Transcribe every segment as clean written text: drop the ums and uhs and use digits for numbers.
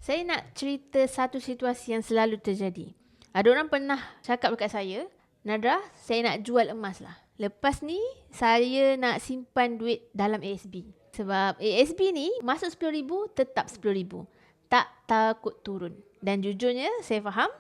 Saya nak cerita satu situasi yang selalu terjadi. Ada orang pernah cakap dekat saya, Nadra, saya nak jual emas lah. Lepas ni, saya nak simpan duit dalam ASB. Sebab ASB ni, masuk RM10,000, tetap RM10,000. Tak takut turun. Dan jujurnya, saya faham.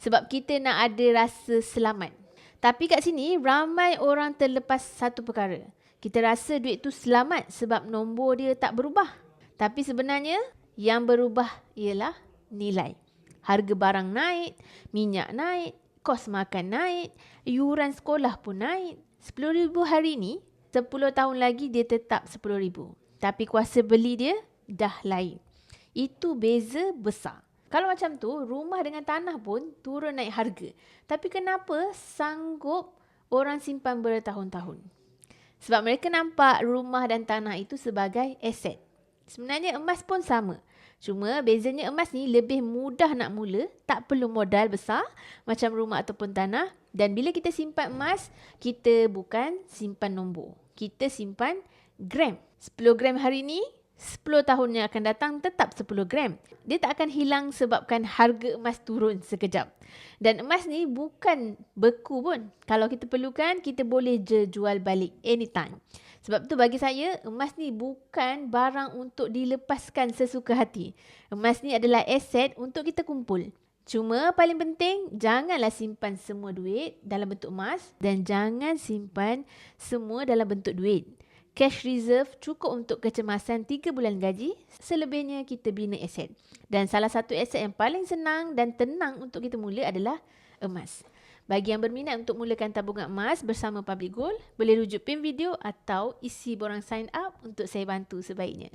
Sebab kita nak ada rasa selamat. Tapi kat sini, ramai orang terlepas satu perkara. Kita rasa duit tu selamat sebab nombor dia tak berubah. Tapi sebenarnya, yang berubah ialah nilai. Harga barang naik, minyak naik, kos makan naik, iuran sekolah pun naik. RM10,000 hari ni, 10 tahun lagi dia tetap RM10,000. Tapi kuasa beli dia dah lain. Itu beza besar. Kalau macam tu, rumah dengan tanah pun turun naik harga. Tapi kenapa sanggup orang simpan bertahun-tahun? Sebab mereka nampak rumah dan tanah itu sebagai aset. Sebenarnya emas pun sama. Cuma bezanya emas ni lebih mudah nak mula, tak perlu modal besar macam rumah ataupun tanah. Dan bila kita simpan emas, kita bukan simpan nombor. Kita simpan gram. 10 gram hari ni, 10 tahun yang akan datang tetap 10 gram. Dia tak akan hilang sebabkan harga emas turun sekejap. Dan emas ni bukan beku pun. Kalau kita perlukan, kita boleh je jual balik anytime. Sebab tu bagi saya, emas ni bukan barang untuk dilepaskan sesuka hati. Emas ni adalah aset untuk kita kumpul. Cuma paling penting, janganlah simpan semua duit dalam bentuk emas dan jangan simpan semua dalam bentuk duit. Cash reserve cukup untuk kecemasan 3 bulan gaji, selebihnya kita bina aset. Dan salah satu aset yang paling senang dan tenang untuk kita mula adalah emas. Bagi yang berminat untuk mulakan tabungan emas bersama Public Gold, boleh rujuk pin video atau isi borang sign up untuk saya bantu sebaiknya.